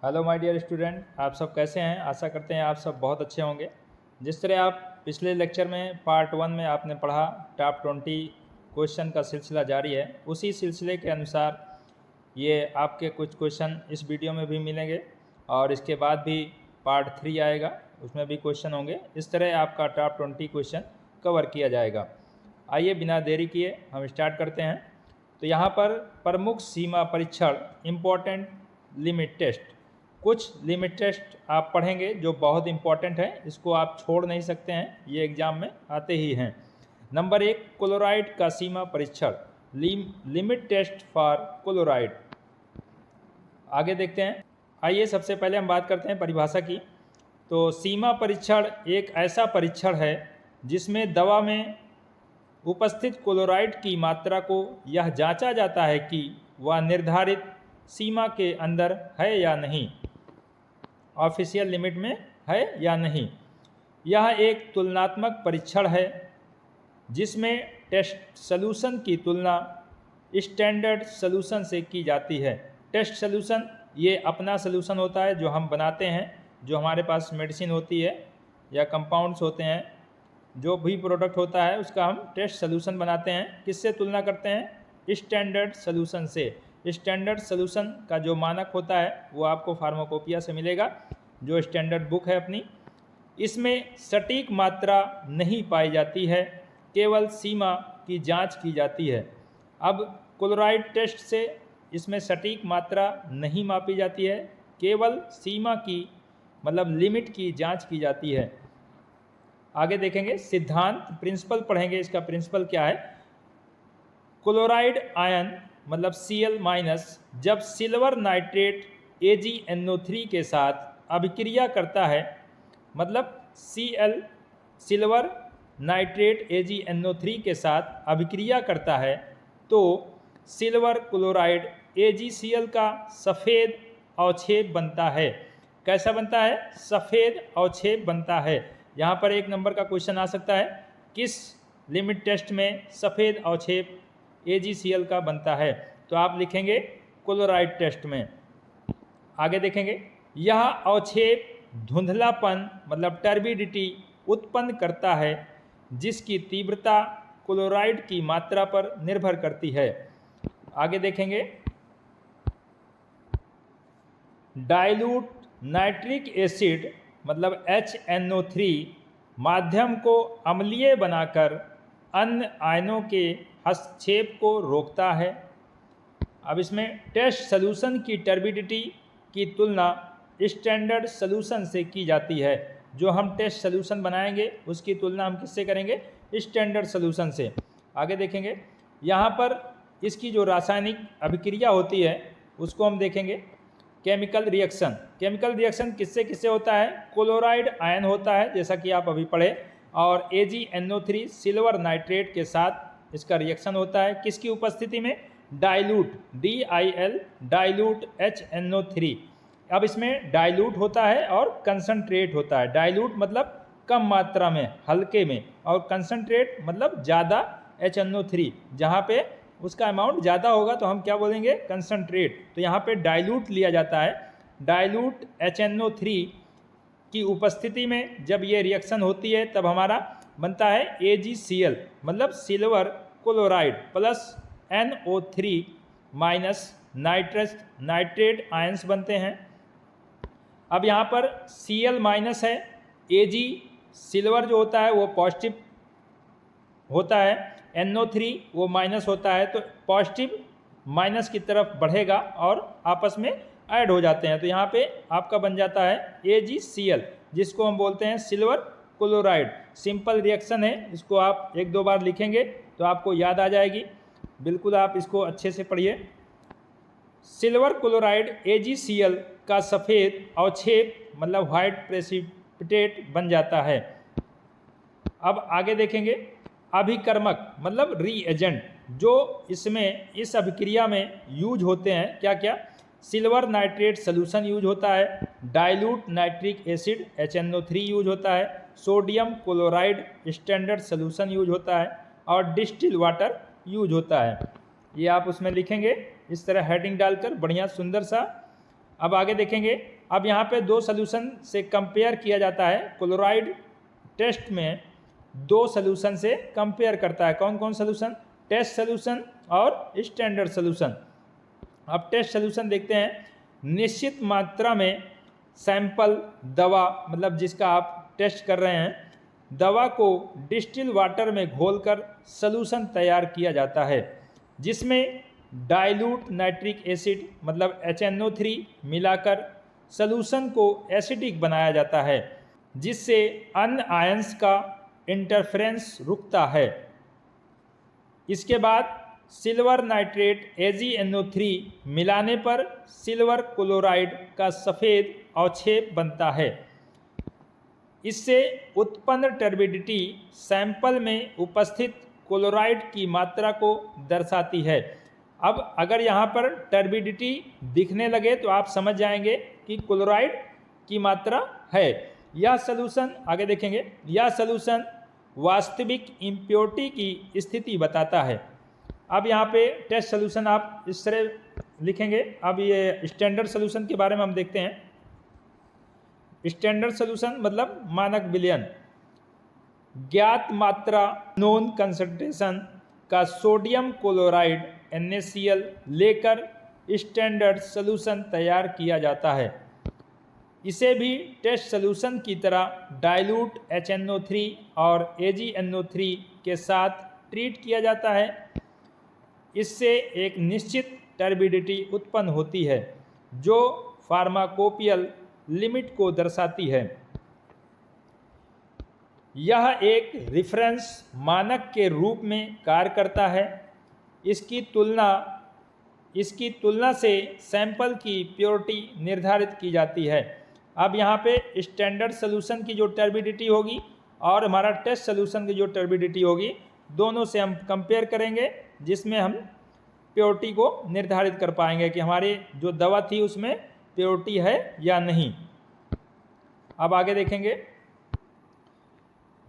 Hello my dear student, आप सब कैसे हैं। आशा करते हैं आप सब बहुत अच्छे होंगे। जिस तरह आप पिछले लेक्चर में पार्ट 1 में आपने पढ़ा, टॉप 20 क्वेश्चन का सिलसिला जारी है। उसी सिलसिले के अनुसार ये आपके कुछ क्वेश्चन इस वीडियो में भी मिलेंगे और इसके बाद भी पार्ट 3 आएगा, उसमें भी क्वेश्चन होंगे। इस तरह आपका टॉप 20 क्वेश्चन कवर किया जाएगा। आइए बिना देरी किए हम स्टार्ट करते हैं। तो यहाँ पर प्रमुख सीमा परीक्षण इम्पोर्टेंट लिमिट टेस्ट, कुछ लिमिट टेस्ट आप पढ़ेंगे जो बहुत इंपॉर्टेंट है, इसको आप छोड़ नहीं सकते हैं, ये एग्जाम में आते ही हैं। नंबर 1, क्लोराइड का सीमा परीक्षण, लिमिट टेस्ट फॉर क्लोराइड। आगे देखते हैं। आइए सबसे पहले हम बात करते हैं परिभाषा की। तो सीमा परीक्षण एक ऐसा परीक्षण है जिसमें दवा में उपस्थित क्लोराइड की मात्रा को यह जांचा जाता है कि वह निर्धारित सीमा के अंदर है या नहीं, ऑफिशियल लिमिट में है या नहीं। यह एक तुलनात्मक परीक्षण है जिसमें टेस्ट सॉल्यूशन की तुलना स्टैंडर्ड सॉल्यूशन से की जाती है। टेस्ट सॉल्यूशन ये अपना सॉल्यूशन होता है जो हम बनाते हैं, जो हमारे पास मेडिसिन होती है या कंपाउंड्स होते हैं, जो भी प्रोडक्ट होता है उसका हम टेस्ट सॉल्यूशन बनाते हैं। किससे तुलना करते हैं? स्टैंडर्ड सॉल्यूशन से। स्टैंडर्ड सॉल्यूशन का जो मानक होता है वो आपको फार्माकोपिया से मिलेगा, जो स्टैंडर्ड बुक है अपनी। इसमें सटीक मात्रा नहीं पाई जाती है, केवल सीमा की जांच की जाती है। अब क्लोराइड टेस्ट से इसमें सटीक मात्रा नहीं मापी जाती है, केवल सीमा की मतलब लिमिट की जांच की जाती है। आगे देखेंगे सिद्धांत, प्रिंसिपल पढ़ेंगे। इसका प्रिंसिपल क्या है? क्लोराइड आयन मतलब Cl माइनस जब सिल्वर नाइट्रेट AgNO3 के साथ अभिक्रिया करता है, मतलब Cl सिल्वर नाइट्रेट AgNO3 के साथ अभिक्रिया करता है, तो सिल्वर क्लोराइड AgCl का सफ़ेद अवक्षेप बनता है। कैसा बनता है? सफ़ेद अवक्षेप बनता है। यहाँ पर 1 नंबर का क्वेश्चन आ सकता है, किस लिमिट टेस्ट में सफ़ेद अवक्षेप AgCl का बनता है? तो आप लिखेंगे क्लोराइड टेस्ट में। आगे देखेंगे, यह अवक्षेप धुंधलापन मतलब टर्बिडिटी उत्पन्न करता है जिसकी तीव्रता क्लोराइड की मात्रा पर निर्भर करती है। आगे देखेंगे, डाइल्यूट नाइट्रिक एसिड मतलब HNO3 माध्यम को अम्लीय बनाकर अन्य आयनों के हस्तक्षेप को रोकता है। अब इसमें टेस्ट सॉल्यूशन की टर्बिडिटी की तुलना स्टैंडर्ड सॉल्यूशन से की जाती है। जो हम टेस्ट सॉल्यूशन बनाएंगे उसकी तुलना हम किससे करेंगे? स्टैंडर्ड सॉल्यूशन से। आगे देखेंगे, यहाँ पर इसकी जो रासायनिक अभिक्रिया होती है उसको हम देखेंगे। केमिकल रिएक्शन, केमिकल रिएक्शन किससे किससे होता है? क्लोराइड आयन होता है जैसा कि आप अभी पढ़े, और AgNO3 सिल्वर नाइट्रेट के साथ इसका रिएक्शन होता है। किसकी उपस्थिति में? Dilute DIL dilute HNO3। अब इसमें डाइल्यूट होता है और कंसंट्रेट होता है। डाइल्यूट मतलब कम मात्रा में, हल्के में, और कंसंट्रेट मतलब ज़्यादा HNO3, जहाँ पे उसका अमाउंट ज़्यादा होगा तो हम क्या बोलेंगे? कंसंट्रेट। तो यहाँ पे डाइल्यूट लिया जाता है। डाइल्यूट HNO3 की उपस्थिति में जब ये रिएक्शन होती है तब हमारा बनता है AgCl मतलब silver chloride plus NO3 minus nitrate ions बनते हैं। अब यहाँ पर Cl माइनस है, Ag सिल्वर जो होता है वो पॉजिटिव होता है, NO3 वो माइनस होता है, तो पॉजिटिव माइनस की तरफ बढ़ेगा और आपस में ऐड हो जाते हैं। तो यहाँ पे आपका बन जाता है AgCl, जिसको हम बोलते हैं सिल्वर क्लोराइड। सिंपल रिएक्शन है, इसको आप 1-2 बार लिखेंगे तो आपको याद आ जाएगी। बिल्कुल आप इसको अच्छे से पढ़िए। सिल्वर क्लोराइड AgCl का सफ़ेद अवक्षेप मतलब वाइट प्रेसिपिटेट बन जाता है। अब आगे देखेंगे, अभिकर्मक मतलब रीएजेंट जो इसमें इस अभिक्रिया में यूज होते हैं, क्या क्या? सिल्वर नाइट्रेट सॉल्यूशन यूज होता है, dilute nitric acid HNO3 use होता है, sodium chloride standard solution use होता है, और डिस्टिल वाटर यूज होता है। ये आप उसमें लिखेंगे इस तरह हेडिंग डालकर, बढ़िया सुंदर सा अब आगे देखेंगे। अब यहाँ पे दो सोल्यूशन से कंपेयर किया जाता है। क्लोराइड टेस्ट में दो सोल्यूशन से कंपेयर करता है। कौन कौन सोल्यूशन? टेस्ट सोल्यूशन और स्टैंडर्ड सोल्यूशन। अब टेस्ट सोल्यूशन देखते हैं। निश्चित मात्रा में सैंपल दवा, मतलब जिसका आप टेस्ट कर रहे हैं, दवा को डिस्टिल वाटर में घोलकर सोल्यूशन तैयार किया जाता है, जिसमें डाइल्यूट नाइट्रिक एसिड मतलब HNO3 मिलाकर सोल्यूशन को एसिडिक बनाया जाता है, जिससे अन्य आयंस का इंटरफेरेंस रुकता है। इसके बाद सिल्वर नाइट्रेट AgNO3 मिलाने पर सिल्वर क्लोराइड का सफ़ेद अवक्षेप बनता है। इससे उत्पन्न टर्बिडिटी सैंपल में उपस्थित क्लोराइड की मात्रा को दर्शाती है। अब अगर यहाँ पर टर्बिडिटी दिखने लगे तो आप समझ जाएंगे कि क्लोराइड की मात्रा है। यह सलूशन, आगे देखेंगे, यह सलूशन वास्तविक इम्प्योरिटी की स्थिति बताता है। अब यहाँ पे टेस्ट सलूशन आप इस तरह लिखेंगे। अब ये स्टैंडर्ड सलूशन के बारे में हम देखते हैं। स्टैंडर्ड सलूशन मतलब मानक विलयन। ज्ञात मात्रा नोन कंसंट्रेशन का सोडियम क्लोराइड NaCl लेकर स्टैंडर्ड सलूशन तैयार किया जाता है। इसे भी टेस्ट सलूशन की तरह डाइल्यूट HNO3 और AgNO3 के साथ ट्रीट किया जाता है। इससे एक निश्चित टर्बिडिटी उत्पन्न होती है जो फार्माकोपियल लिमिट को दर्शाती है। यह एक रिफरेंस मानक के रूप में कार्य करता है। इसकी तुलना से सैंपल की प्योरिटी निर्धारित की जाती है। अब यहाँ पे स्टैंडर्ड सलूशन की जो टर्बिडिटी होगी और हमारा टेस्ट सलूशन की जो टर्बिडिटी होगी, दोनों से हम कंपेयर करेंगे, जिसमें हम प्योरिटी को निर्धारित कर पाएंगे कि हमारी जो दवा थी उसमें प्योरिटी है या नहीं। अब आगे देखेंगे।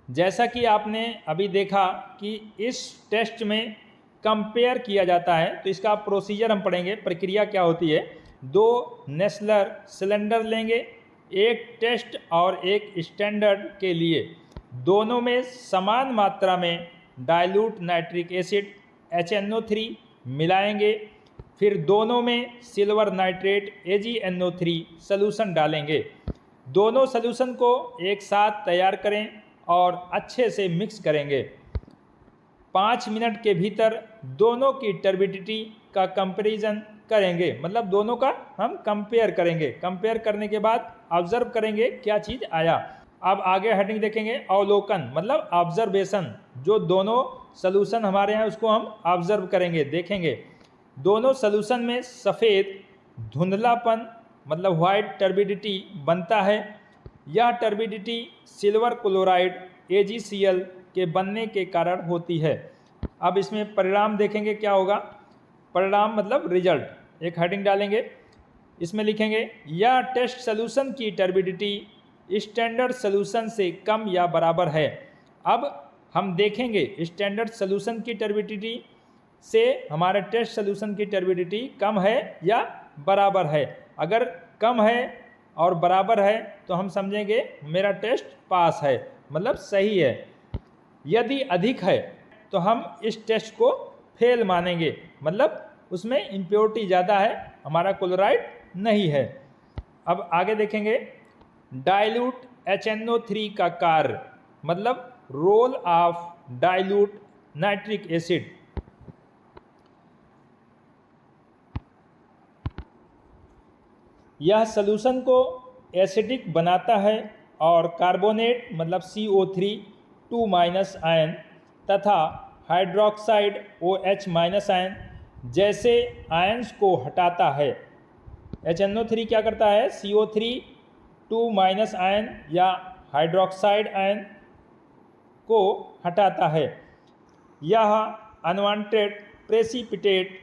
जैसा कि आपने अभी देखा कि इस टेस्ट में कंपेयर किया जाता है, तो इसका प्रोसीजर हम पढ़ेंगे, प्रक्रिया क्या होती है। दो नेस्लर सिलेंडर लेंगे, एक टेस्ट और एक स्टैंडर्ड के लिए। दोनों में समान मात्रा में डाइल्यूट नाइट्रिक एसिड HNO3 मिलाएंगे। फिर दोनों में सिल्वर नाइट्रेट AgNO3 सलूशन डालेंगे। दोनों सलूशन को एक साथ तैयार करें और अच्छे से मिक्स करेंगे। 5 मिनट के भीतर दोनों की टर्बिडिटी का कंपैरिजन करेंगे, मतलब दोनों का हम कंपेयर करेंगे। कंपेयर करने के बाद ऑब्जर्व करेंगे क्या चीज़ आया। अब आगे हेडिंग देखेंगे, अवलोकन मतलब ऑब्जर्वेशन। जो दोनों सलूशन हमारे हैं उसको हम ऑब्जर्व करेंगे, देखेंगे। दोनों सलूशन में सफ़ेद धुंधलापन मतलब वाइट टर्बिडिटी बनता है। यह टर्बिडिटी सिल्वर क्लोराइड AgCl के बनने के कारण होती है। अब इसमें परिणाम देखेंगे क्या होगा। परिणाम मतलब रिजल्ट। एक हेडिंग डालेंगे, इसमें लिखेंगे यह टेस्ट सलूशन की टर्बिडिटी स्टैंडर्ड सलूशन से कम या बराबर है। अब हम देखेंगे स्टैंडर्ड सलूशन की टर्बिडिटी से हमारे टेस्ट सलूशन की टर्बिडिटी कम है या बराबर है। अगर कम है और बराबर है तो हम समझेंगे मेरा टेस्ट पास है, मतलब सही है। यदि अधिक है तो हम इस टेस्ट को फेल मानेंगे, मतलब उसमें इम्प्योरिटी ज़्यादा है, हमारा क्लोराइड नहीं है। अब आगे देखेंगे डाइल्यूट HNO3 का कार्य मतलब role of dilute nitric acid. यह सलूशन को एसिडिक बनाता है और कार्बोनेट मतलब CO3 2- आयन तथा हाइड्रोक्साइड OH- आयन जैसे आयन्स को हटाता है। HNO3 क्या करता है, CO3 2- आयन या हाइड्रोक्साइड आयन को हटाता है। यह अनवांटेड प्रेसिपिटेट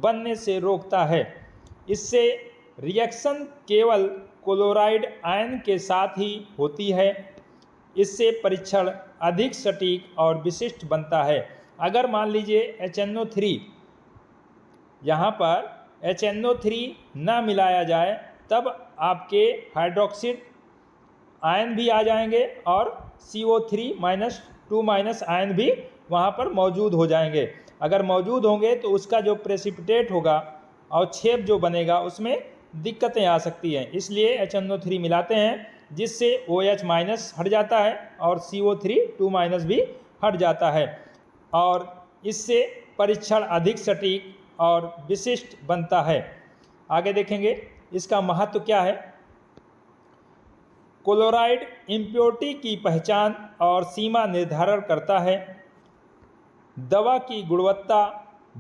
बनने से रोकता है। इससे रिएक्शन केवल क्लोराइड आयन के साथ ही होती है। इससे परीक्षण अधिक सटीक और विशिष्ट बनता है। अगर मान लीजिए HNO3 यहाँ पर HNO3 ना मिलाया जाए तब आपके हाइड्रोक्सिड आयन भी आ जाएंगे और CO3- आयन भी वहाँ पर मौजूद हो जाएंगे। अगर मौजूद होंगे तो उसका जो प्रेसिपिटेट होगा और छेप जो बनेगा उसमें दिक्कतें आ सकती हैं, इसलिए HNO3 मिलाते हैं जिससे OH- हट जाता है और CO3 भी हट जाता है और इससे परीक्षण अधिक सटीक और विशिष्ट बनता है। आगे देखेंगे इसका महत्व क्या है। क्लोराइड इम्प्योरिटी की पहचान और सीमा निर्धारण करता है, दवा की गुणवत्ता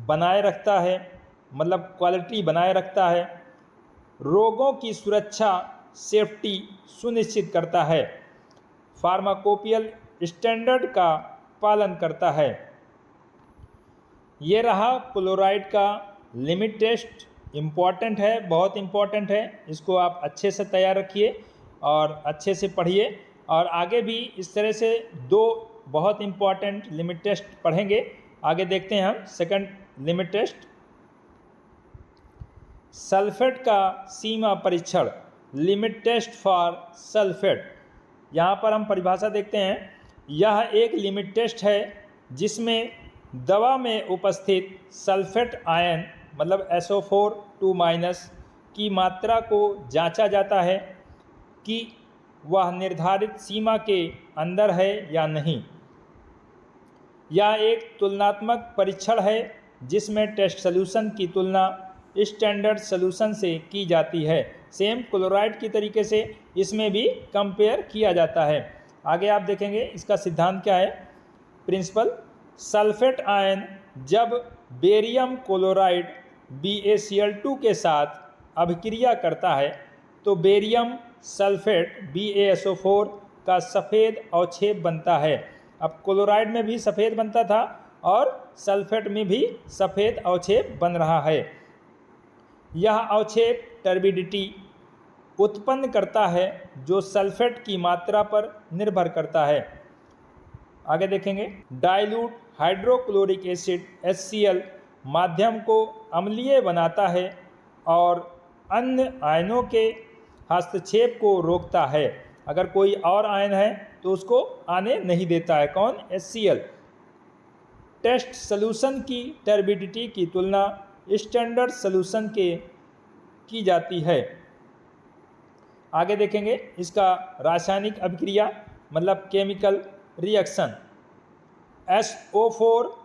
बनाए रखता है, मतलब क्वालिटी बनाए रखता है, रोगों की सुरक्षा सेफ्टी सुनिश्चित करता है, फार्माकोपियल स्टैंडर्ड का पालन करता है। ये रहा क्लोराइड का लिमिट टेस्ट। इम्पॉर्टेंट है, बहुत इम्पॉर्टेंट है, इसको आप अच्छे से तैयार रखिए और अच्छे से पढ़िए और आगे भी इस तरह से 2 बहुत इम्पॉर्टेंट लिमिट टेस्ट पढ़ेंगे। आगे देखते हैं हम सेकंड लिमिट टेस्ट, सल्फेट का सीमा परीक्षण, लिमिट टेस्ट फॉर सल्फेट। यहाँ पर हम परिभाषा देखते हैं, यह एक लिमिट टेस्ट है जिसमें दवा में उपस्थित सल्फेट आयन मतलब SO4 की मात्रा को जांचा जाता है कि वह निर्धारित सीमा के अंदर है या नहीं। यह एक तुलनात्मक परीक्षण है जिसमें टेस्ट सॉल्यूशन की तुलना स्टैंडर्ड सॉल्यूशन से की जाती है। सेम क्लोराइड की तरीके से इसमें भी कंपेयर किया जाता है। आगे आप देखेंगे इसका सिद्धांत क्या है। प्रिंसिपल, सल्फेट आयन जब बेरियम क्लोराइड BaCl2 के साथ अभिक्रिया करता है तो बेरियम सल्फेट BaSO4 का सफ़ेद अवक्षेप बनता है। अब क्लोराइड में भी सफ़ेद बनता था और सल्फेट में भी सफ़ेद अवक्षेप बन रहा है। यह अवक्षेप टर्बिडिटी उत्पन्न करता है जो सल्फेट की मात्रा पर निर्भर करता है। आगे देखेंगे, डाइल्यूट हाइड्रोक्लोरिक एसिड HCl माध्यम को अम्लीय बनाता है और अन्य आयनों के हस्तक्षेप को रोकता है। अगर कोई और आयन है तो उसको आने नहीं देता है। कौन? HCl। टेस्ट सॉल्यूशन की टर्बिडिटी की तुलना स्टैंडर्ड सॉल्यूशन के की जाती है। आगे देखेंगे इसका रासायनिक अभिक्रिया मतलब केमिकल रिएक्शन। SO4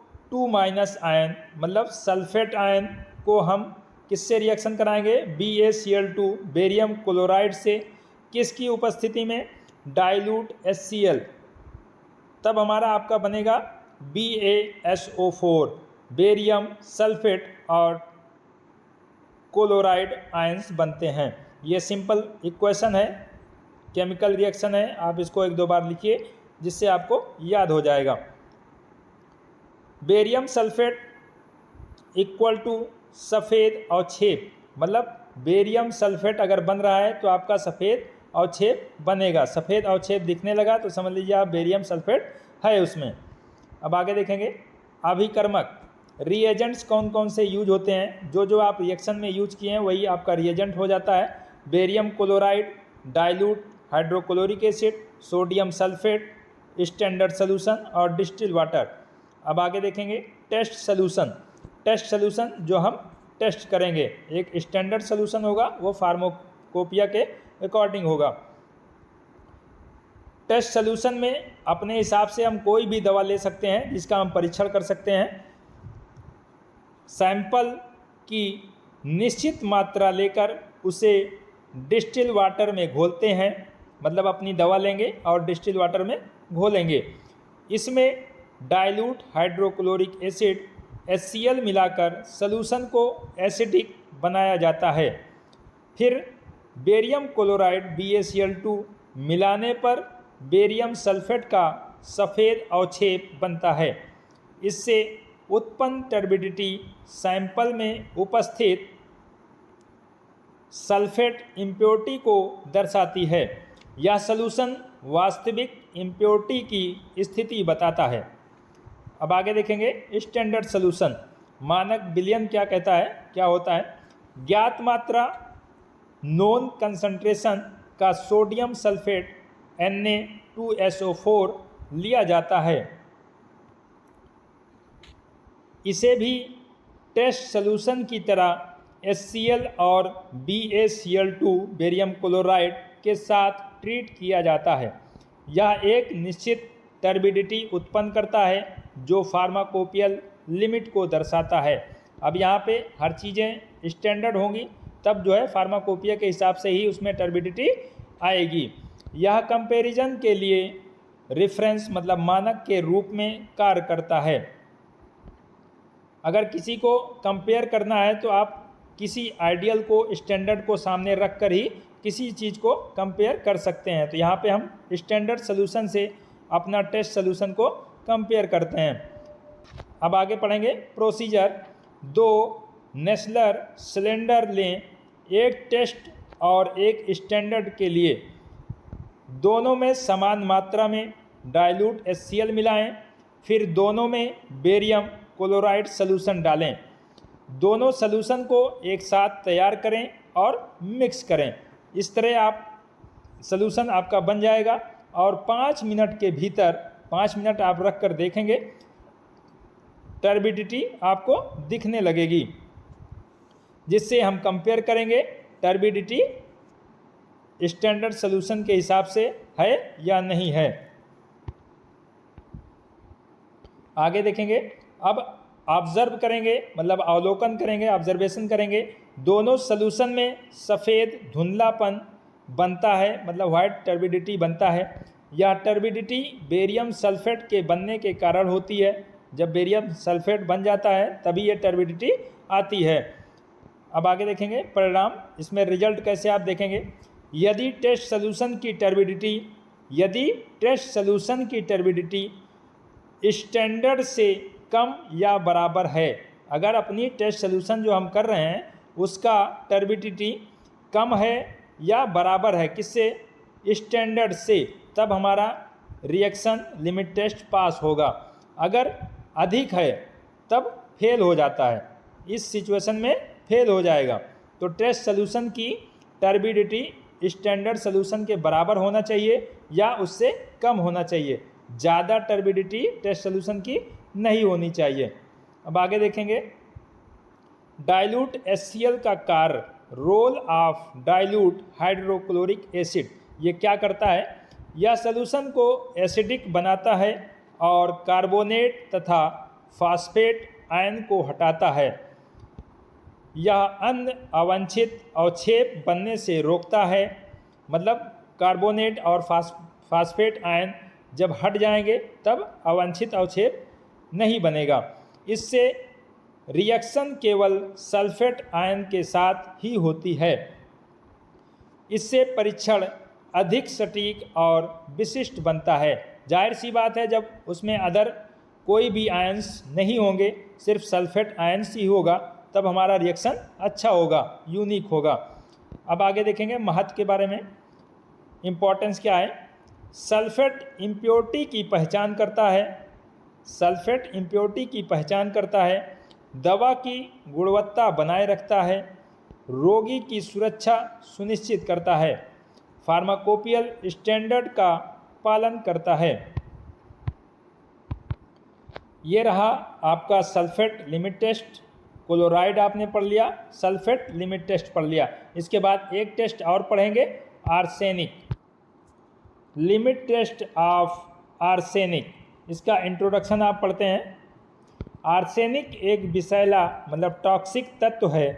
आयन मतलब सल्फेट आयन को हम किससे रिएक्शन कराएंगे? BaCl2 बेरियम क्लोराइड से। किसकी उपस्थिति में? Dilute HCl। तब हमारा आपका बनेगा BaSO4 बेरियम सल्फेट और क्लोराइड आयंस बनते हैं। ये सिंपल इक्वेशन है, केमिकल रिएक्शन है। आप इसको 1-2 बार लिखिए जिससे आपको याद हो जाएगा। बेरियम सल्फेट इक्वल टू सफ़ेद अवक्षेप, मतलब बेरियम सल्फेट अगर बन रहा है तो आपका सफ़ेद अवक्षेप बनेगा। सफ़ेद अवक्षेप दिखने लगा तो समझ लीजिए आप बेरियम सल्फेट है उसमें। अब आगे देखेंगे अभिकर्मक रिएजेंट्स कौन कौन से यूज होते हैं। जो आप रिएक्शन में यूज किए हैं वही आपका रिएजेंट हो जाता है। Barium chloride, dilute hydrochloric acid, sodium sulphate, standard solution और डिस्टिल वाटर। अब आगे देखेंगे टेस्ट सॉल्यूशन। टेस्ट सॉल्यूशन जो हम टेस्ट करेंगे, एक स्टैंडर्ड सॉल्यूशन होगा वो फार्माकोपिया के अकॉर्डिंग होगा। टेस्ट सॉल्यूशन में अपने हिसाब से हम कोई भी दवा ले सकते हैं जिसका हम परीक्षण कर सकते हैं। सैंपल की निश्चित मात्रा लेकर उसे डिस्टिल वाटर में घोलते हैं, मतलब अपनी दवा लेंगे और डिस्टिल वाटर में घोलेंगे। इसमें डाइल्यूट हाइड्रोक्लोरिक एसिड HCl मिलाकर सॉल्यूशन को एसिडिक बनाया जाता है। फिर बेरियम क्लोराइड BaCl2 मिलाने पर बेरियम सल्फेट का सफ़ेद अवक्षेप बनता है। इससे उत्पन्न टर्बिडिटी सैंपल में उपस्थित सल्फेट इम्प्योरिटी को दर्शाती है। यह सॉल्यूशन वास्तविक इम्प्योरिटी की स्थिति बताता है। अब आगे देखेंगे स्टैंडर्ड सॉल्यूशन। मानक विलयन क्या कहता है, क्या होता है? ज्ञात मात्रा नॉन कंसंट्रेशन का सोडियम सल्फेट Na2SO4 लिया जाता है। इसे भी टेस्ट सॉल्यूशन की तरह HCl और BaCl2 बेरियम क्लोराइड के साथ ट्रीट किया जाता है। यह एक निश्चित टर्बिडिटी उत्पन्न करता है जो फार्माकोपियल लिमिट को दर्शाता है। अब यहाँ पे हर चीज़ें स्टैंडर्ड होंगी, तब जो है फार्माकोपिया के हिसाब से ही उसमें टर्बिडिटी आएगी। यह कंपैरिजन के लिए रेफरेंस मतलब मानक के रूप में कार्य करता है। अगर किसी को कंपेयर करना है तो आप किसी आइडियल को, स्टैंडर्ड को सामने रख कर ही किसी चीज़ को कंपेयर कर सकते हैं। तो यहाँ पे हम स्टैंडर्ड सॉल्यूशन से अपना टेस्ट सॉल्यूशन को कंपेयर करते हैं। अब आगे पढ़ेंगे प्रोसीजर। 2 नेस्लर सिलेंडर लें, एक टेस्ट और एक स्टैंडर्ड के लिए। दोनों में समान मात्रा में डाइल्यूट HCl मिलाएं, फिर दोनों में बेरियम क्लोराइड सॉल्यूशन डालें। दोनों सॉल्यूशन को एक साथ तैयार करें और मिक्स करें। इस तरह आप सॉल्यूशन आपका बन जाएगा और 5 मिनट के भीतर, 5 मिनट आप रख कर देखेंगे, टर्बिडिटी आपको दिखने लगेगी, जिससे हम कंपेयर करेंगे टर्बिडिटी स्टैंडर्ड सॉल्यूशन के हिसाब से है या नहीं है। आगे देखेंगे। अब ऑब्जर्व करेंगे मतलब अवलोकन करेंगे, ऑब्जर्वेशन करेंगे। दोनों सॉल्यूशन में सफ़ेद धुंधलापन बनता है मतलब वाइट टर्बिडिटी बनता है। यह टर्बिडिटी बेरियम सल्फेट के बनने के कारण होती है। जब बेरियम सल्फेट बन जाता है तभी ये टर्बिडिटी आती है। अब आगे देखेंगे परिणाम, इसमें रिजल्ट कैसे आप देखेंगे। यदि टेस्ट सॉल्यूशन की टर्बिडिटी स्टैंडर्ड से कम या बराबर है, अगर अपनी टेस्ट सॉल्यूशन जो हम कर रहे हैं उसका टर्बिडिटी कम है या बराबर है किससे, स्टैंडर्ड से, तब हमारा रिएक्शन लिमिट टेस्ट पास होगा। अगर अधिक है तब फेल हो जाता है, इस सिचुएशन में फेल हो जाएगा। तो टेस्ट सॉल्यूशन की टर्बिडिटी स्टैंडर्ड सॉल्यूशन के बराबर होना चाहिए या उससे कम होना चाहिए। ज़्यादा टर्बिडिटी टेस्ट सॉल्यूशन की नहीं होनी चाहिए। अब आगे देखेंगे डाइल्यूट HCl का कार्य, role of dilute hydrochloric acid. ये क्या करता है, यह सॉल्यूशन को एसिडिक बनाता है और कार्बोनेट तथा फास्फेट आयन को हटाता है। यह अन्य अवांछित अवक्षेप बनने से रोकता है, मतलब कार्बोनेट और फास्फेट आयन जब हट जाएंगे तब अवांछित अवक्षेप नहीं बनेगा। इससे रिएक्शन केवल सल्फेट आयन के साथ ही होती है। इससे परीक्षण अधिक सटीक और विशिष्ट बनता है। जाहिर सी बात है, जब उसमें अदर कोई भी आयंस नहीं होंगे, सिर्फ सल्फेट आयंस ही होगा, तब हमारा रिएक्शन अच्छा होगा, यूनिक होगा। अब आगे देखेंगे महत्व के बारे में, इम्पोर्टेंस क्या है। सल्फेट इम्प्योरिटी की पहचान करता है, सल्फेट इम्प्योरिटी की पहचान करता है, दवा की गुणवत्ता बनाए रखता है, रोगी की सुरक्षा सुनिश्चित करता है, फार्माकोपियल स्टैंडर्ड का पालन करता है। ये रहा आपका सल्फेट लिमिट टेस्ट। क्लोराइड आपने पढ़ लिया, सल्फेट लिमिट टेस्ट पढ़ लिया। इसके बाद एक टेस्ट और पढ़ेंगे, arsenic, limit test of arsenic. इसका इंट्रोडक्शन आप पढ़ते हैं। आर्सेनिक एक विषैला मतलब टॉक्सिक तत्व है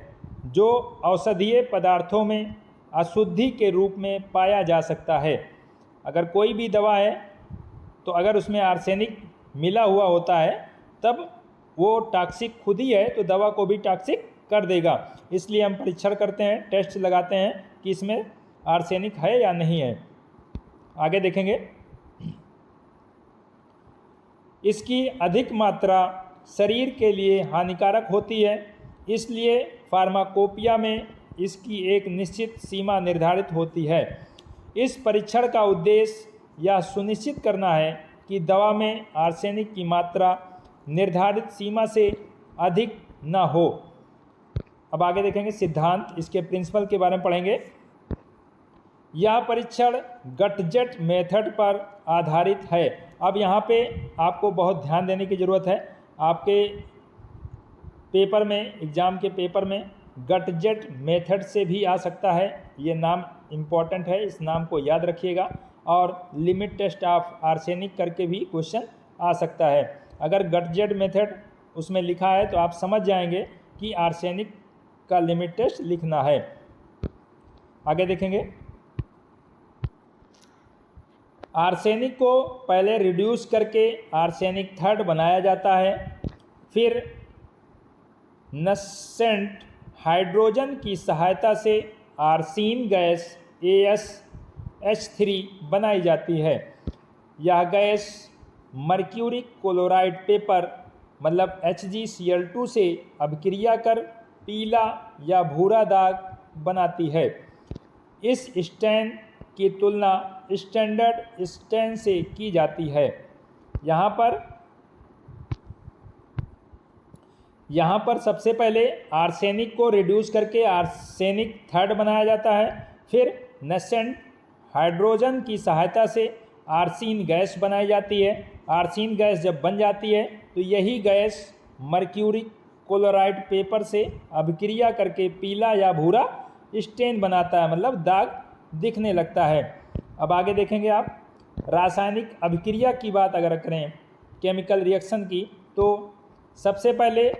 जो औषधीय पदार्थों में अशुद्धि के रूप में पाया जा सकता है। अगर कोई भी दवा है तो अगर उसमें आर्सेनिक मिला हुआ होता है तब वो टॉक्सिक खुद ही है, तो दवा को भी टॉक्सिक कर देगा। इसलिए हम परीक्षण करते हैं, टेस्ट लगाते हैं कि इसमें आर्सेनिक है या नहीं है। आगे देखेंगे, इसकी अधिक मात्रा शरीर के लिए हानिकारक होती है, इसलिए फार्माकोपिया में इसकी एक निश्चित सीमा निर्धारित होती है। इस परीक्षण का उद्देश्य यह सुनिश्चित करना है कि दवा में आर्सेनिक की मात्रा निर्धारित सीमा से अधिक न हो। अब आगे देखेंगे सिद्धांत, इसके प्रिंसिपल के बारे में पढ़ेंगे। यह परीक्षण गटजेट मेथड पर आधारित है। अब यहाँ पे आपको बहुत ध्यान देने की ज़रूरत है। आपके पेपर में, एग्ज़ाम के पेपर में गटजेट मेथड से भी आ सकता है। ये नाम इम्पॉर्टेंट है, इस नाम को याद रखिएगा। और लिमिट टेस्ट ऑफ आर्सेनिक करके भी क्वेश्चन आ सकता है। अगर गटजेट मेथड उसमें लिखा है तो आप समझ जाएंगे कि आर्सेनिक का लिमिट टेस्ट लिखना है। आगे देखेंगे, आर्सेनिक को पहले रिड्यूस करके आर्सेनिक थर्ड बनाया जाता है, फिर नसेंट हाइड्रोजन की सहायता से आर्सीन गैस AsH3 बनाई जाती है। यह गैस मर्क्यूरिक क्लोराइड पेपर मतलब HgCl2 से अभिक्रिया कर पीला या भूरा दाग बनाती है। इस स्टेन की तुलना स्टैंडर्ड स्टेन से की जाती है। यहाँ पर सबसे पहले आर्सेनिक को रिड्यूस करके आर्सेनिक थर्ड बनाया जाता है, फिर नसेंट हाइड्रोजन की सहायता से आर्सीन गैस बनाई जाती है। आर्सीन गैस जब बन जाती है तो यही गैस मर्क्यूरिक क्लोराइड पेपर से अभिक्रिया करके पीला या भूरा स्टेन बनाता है, मतलब दाग दिखने लगता है। अब आगे देखेंगे आप, रासायनिक अभिक्रिया की बात अगर करें केमिकल रिएक्शन की, तो सबसे पहले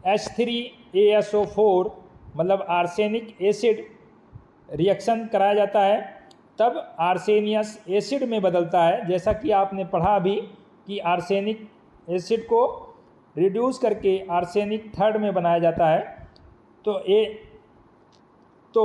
H3ASO4 मतलब आर्सेनिक एसिड रिएक्शन कराया जाता है, तब आर्सेनियस एसिड में बदलता है। जैसा कि आपने पढ़ा अभी कि आर्सेनिक एसिड को रिड्यूस करके आर्सेनिक थर्ड में बनाया जाता है। तो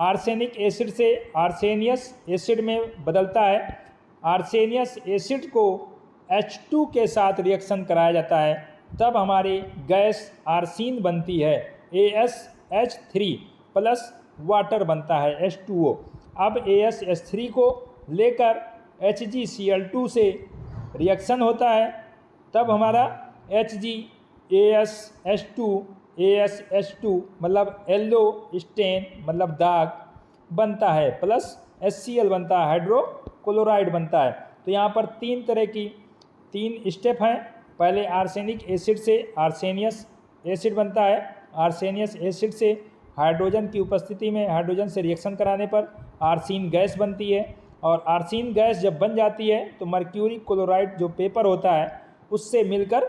आर्सेनिक एसिड से आर्सेनियस एसिड में बदलता है। आर्सेनियस एसिड को H2 के साथ रिएक्शन कराया जाता है, तब हमारी गैस आर्सीन बनती है। AsH3 प्लस वाटर बनता है H2O। अब AsH3 को लेकर HgCl2 से रिएक्शन होता है, तब हमारा AsH2 मतलब येलो स्टेन मतलब दाग बनता है, प्लस HCl बनता है, हाइड्रोक्लोराइड बनता है। तो यहाँ पर तीन स्टेप हैं। पहले आर्सेनिक एसिड से आर्सेनियस एसिड बनता है। आर्सेनियस एसिड से हाइड्रोजन की उपस्थिति में हाइड्रोजन से रिएक्शन कराने पर आर्सीन गैस बनती है, और आर्सीन गैस जब बन जाती है तो मर्क्यूरी क्लोराइड जो पेपर होता है उससे मिलकर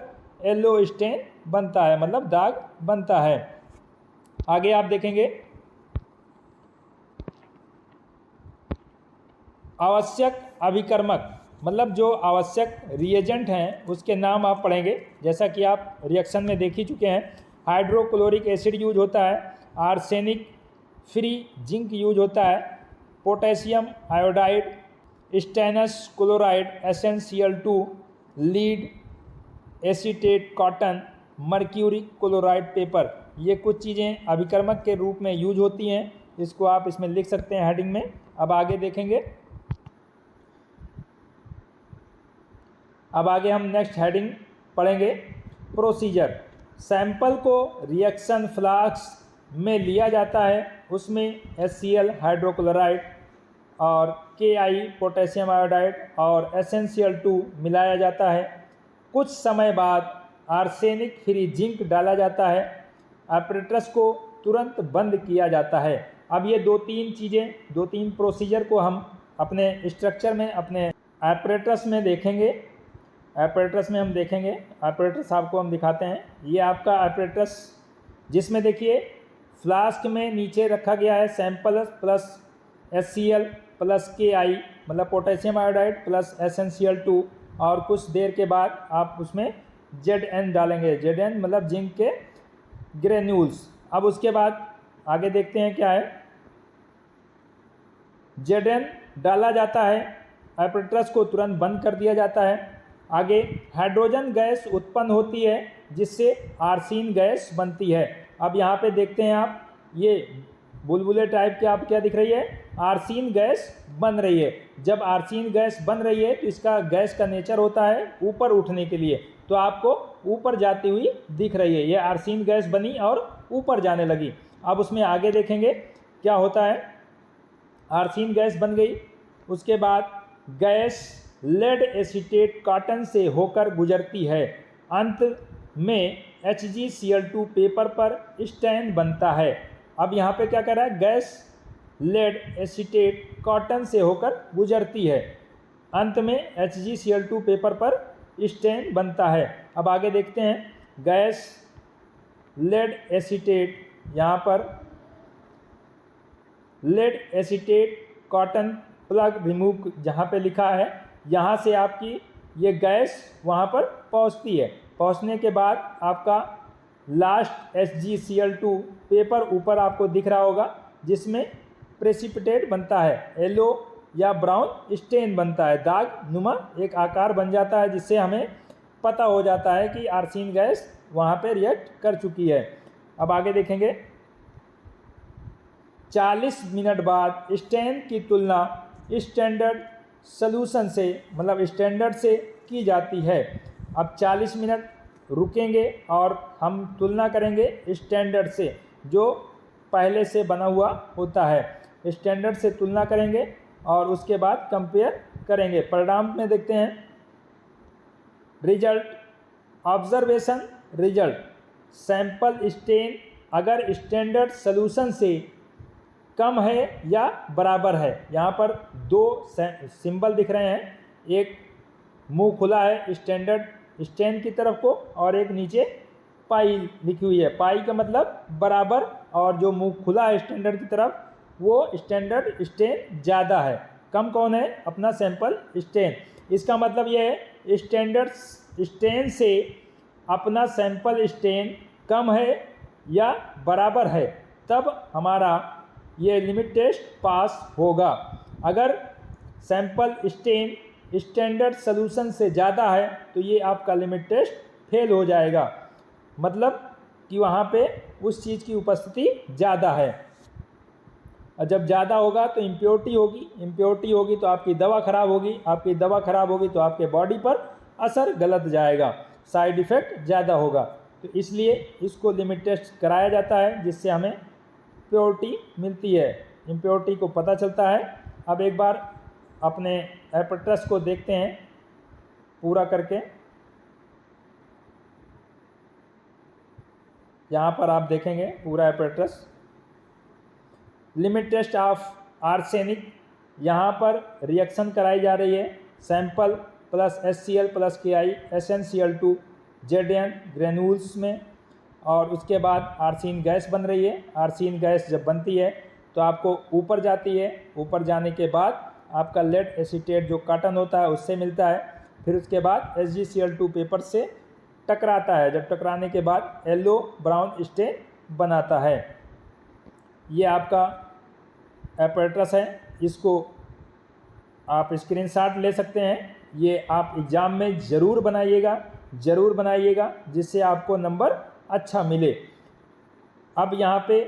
येलो स्टेन बनता है, मतलब दाग बनता है। आगे आप देखेंगे, आवश्यक अभिकर्मक मतलब जो आवश्यक रिएजेंट हैं उसके नाम आप पढ़ेंगे। जैसा कि आप रिएक्शन में देख ही चुके हैं, हाइड्रोक्लोरिक एसिड यूज होता है, आर्सेनिक फ्री जिंक यूज होता है, potassium iodide, stannous chloride SnCl2, lead acetate cotton, mercury chloride paper, ये कुछ चीज़ें अभिकर्मक के रूप में यूज होती हैं। इसको आप इसमें लिख सकते हैं हेडिंग में। अब आगे देखेंगे, अब आगे हम नेक्स्ट हेडिंग पढ़ेंगे, प्रोसीजर। सैंपल को रिएक्शन फ्लास्क में लिया जाता है, उसमें HCl हाइड्रोक्लोराइड और Ki पोटेशियम आयोडाइड और SnCl2 मिलाया जाता है। कुछ समय बाद आर्सेनिक फ्री जिंक डाला जाता है। ऑपरेटर्स को तुरंत बंद किया जाता है। अब ये दो तीन प्रोसीजर को हम अपने स्ट्रक्चर में, अपने ऑपरेटर्स में देखेंगे। ऑपरेटर्स में हम देखेंगे, ऑपरेटर्स आपको हम दिखाते हैं। ये आपका ऑपरेटर्स जिसमें देखिए फ्लास्क में नीचे रखा गया है sample plus HCl plus Ki मतलब पोटेशियम आयोडाइड प्लस SnCl2, और कुछ देर के बाद आप उसमें Zn डालेंगे। Zn मतलब जिंक के ग्रेन्यूल्स। अब उसके बाद आगे देखते हैं क्या है। Zn डाला जाता है, ऑपरेटर्स को तुरंत बंद कर दिया जाता है। आगे हाइड्रोजन गैस उत्पन्न होती है जिससे आर्सीन गैस बनती है। अब यहाँ पे देखते हैं आप, ये बुलबुले टाइप के आप क्या दिख रही है, आर्सीन गैस बन रही है। जब आर्सीन गैस बन रही है तो इसका गैस का नेचर होता है ऊपर उठने के लिए, तो आपको ऊपर जाती हुई दिख रही है। ये आर्सीन गैस बनी और ऊपर जाने लगी। अब उसमें आगे देखेंगे क्या होता है। आर्सेन गैस बन गई। उसके बाद गैस लेड एसीटेट कॉटन से होकर गुजरती है। अंत में HgCl2 पेपर पर स्टैंड बनता है। अब यहाँ पे क्या कर रहा है, गैस लेड एसीटेट कॉटन से होकर गुजरती है, अंत में HgCl2 पेपर पर स्टैंड बनता है। अब आगे देखते हैं, गैस लेड एसीटेट, यहाँ पर lead acetate cotton plug remove जहाँ पे लिखा है, यहाँ से आपकी ये गैस वहाँ पर पहुँचती है। पहुँचने के बाद आपका लास्ट HgCl2 पेपर ऊपर आपको दिख रहा होगा, जिसमें प्रेसिपिटेट बनता है, येलो या ब्राउन स्टेन बनता है, दाग नुमा एक आकार बन जाता है, जिससे हमें पता हो जाता है कि आर्सेन गैस वहाँ पे रिएक्ट कर चुकी है। अब आगे देखेंगे, 40 मिनट बाद स्टेन की तुलना स्टैंडर्ड सॉल्यूशन से, मतलब स्टैंडर्ड से की जाती है। अब 40 मिनट रुकेंगे और हम तुलना करेंगे स्टैंडर्ड से, जो पहले से बना हुआ होता है। स्टैंडर्ड से तुलना करेंगे और उसके बाद कंपेयर करेंगे। परिणाम में देखते हैं, result, observation result, sample stain अगर स्टैंडर्ड सॉल्यूशन से कम है या बराबर है। यहाँ पर दो सिंबल दिख रहे हैं, एक मुंह खुला है स्टैंडर्ड स्टेन की तरफ को, और एक नीचे पाई लिखी हुई है। पाई का मतलब बराबर, और जो मुंह खुला है स्टैंडर्ड की तरफ, वो स्टैंडर्ड स्टेन ज़्यादा है। कम कौन है, अपना सैंपल स्टेन। इसका मतलब ये है, स्टैंडर्ड स्टेन से अपना सैंपल स्टेन कम है या बराबर है, तब हमारा ये लिमिट टेस्ट पास होगा। अगर सैंपल स्टेन स्टैंडर्ड सॉल्यूशन से ज़्यादा है तो ये आपका लिमिट टेस्ट फेल हो जाएगा, मतलब कि वहाँ पे उस चीज़ की उपस्थिति ज़्यादा है। और जब ज़्यादा होगा तो इम्प्योरिटी होगी, इम्प्योरिटी होगी तो आपकी दवा ख़राब होगी, आपकी दवा ख़राब होगी तो आपके बॉडी पर असर गलत जाएगा, साइड इफ़ेक्ट ज़्यादा होगा। तो इसलिए इसको लिमिट टेस्ट कराया जाता है, जिससे हमें प्योरिटी मिलती है, इम्प्योरिटी को पता चलता है। अब एक बार अपने एपरेटस को देखते हैं पूरा करके। यहाँ पर आप देखेंगे पूरा apparatus, limit test of arsenic, यहाँ पर रिएक्शन कराई जा रही है, sample plus HCl plus KI SnCl2 Zn granules में, और उसके बाद आर्सेन गैस बन रही है। आर्सेन गैस जब बनती है तो आपको ऊपर जाती है, ऊपर जाने के बाद आपका लेड एसीटेट जो कॉटन होता है उससे मिलता है, फिर उसके बाद HgCl2 पेपर से टकराता है, जब टकराने के बाद येलो ब्राउन स्टेन बनाता है। ये आपका एपरेटस है, इसको आप स्क्रीनशॉट ले सकते हैं। ये आप एग्ज़ाम में ज़रूर बनाइएगा, ज़रूर बनाइएगा, जिससे आपको नंबर अच्छा मिले। अब यहाँ पे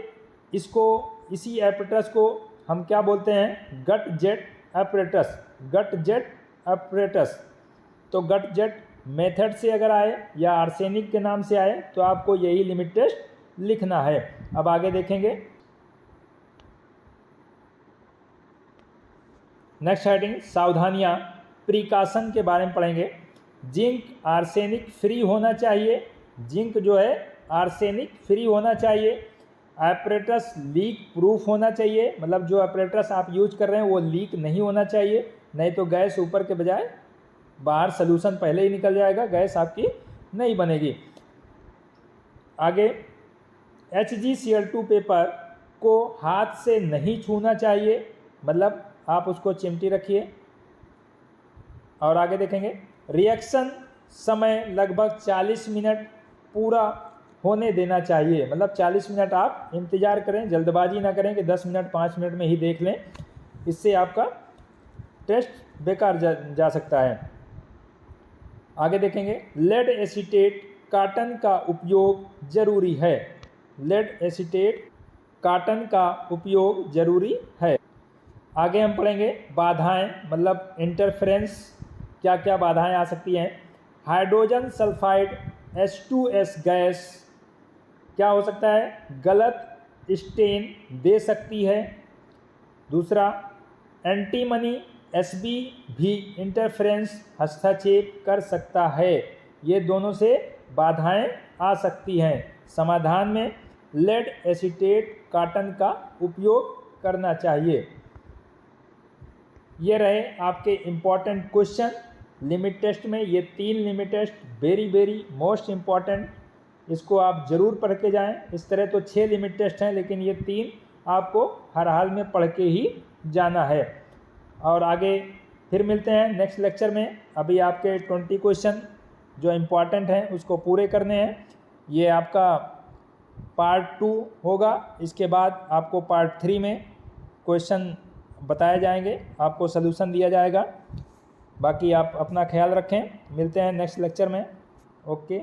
इसको, इसी एपरेटस को हम क्या बोलते हैं, गट जेट एपरेटस, गट जेट एपरेटस। तो गट जेट मेथड से अगर आए या आर्सेनिक के नाम से आए तो आपको यही लिमिट टेस्ट लिखना है। अब आगे देखेंगे, नेक्स्ट हेडिंग, सावधानियाँ, प्रिकॉशन के बारे में पढ़ेंगे। जिंक आर्सेनिक फ्री होना चाहिए, जिंक जो है आर्सेनिक फ्री होना चाहिए। एपरेटस लीक प्रूफ होना चाहिए, मतलब जो एपरेटस आप यूज कर रहे हैं वो लीक नहीं होना चाहिए, नहीं तो गैस ऊपर के बजाय बाहर सॉल्यूशन पहले ही निकल जाएगा, गैस आपकी नहीं बनेगी। आगे, HgCl2 पेपर को हाथ से नहीं छूना चाहिए, मतलब आप उसको चिमटी रखिए। और आगे देखेंगे, रिएक्शन समय लगभग 40 मिनट पूरा होने देना चाहिए, मतलब 40 मिनट आप इंतज़ार करें, जल्दबाजी ना करें कि 10 मिनट 5 मिनट में ही देख लें, इससे आपका टेस्ट बेकार जा सकता है। आगे देखेंगे, लेड एसीटेट कॉटन का उपयोग जरूरी है, लेड एसीटेट कॉटन का उपयोग जरूरी है। आगे हम पढ़ेंगे बाधाएं, मतलब इंटरफेरेंस, क्या क्या बाधाएं आ सकती हैं। हाइड्रोजन सल्फाइड H2S गैस क्या हो सकता है, गलत स्टेन दे सकती है। दूसरा, एंटी मनी एसबी भी इंटरफेरेंस हस्तक्षेप कर सकता है। ये दोनों से बाधाएं आ सकती हैं। समाधान में लेड एसीटेट कॉटन का उपयोग करना चाहिए। ये रहे आपके इम्पॉर्टेंट क्वेश्चन लिमिट टेस्ट में। ये 3 limit test very most important, इसको आप ज़रूर पढ़ के जाएं। इस तरह तो 6 लिमिट टेस्ट हैं, लेकिन ये 3 आपको हर हाल में पढ़ के ही जाना है। और आगे फिर मिलते हैं नेक्स्ट लेक्चर में। अभी आपके 20 क्वेश्चन जो इम्पॉर्टेंट हैं उसको पूरे करने हैं। ये आपका पार्ट 2 होगा। इसके बाद आपको पार्ट 3 में क्वेश्चन बताए जाएंगे, आपको सलूशन दिया जाएगा। बाकी आप अपना ख्याल रखें, मिलते हैं नेक्स्ट लेक्चर में। ओके।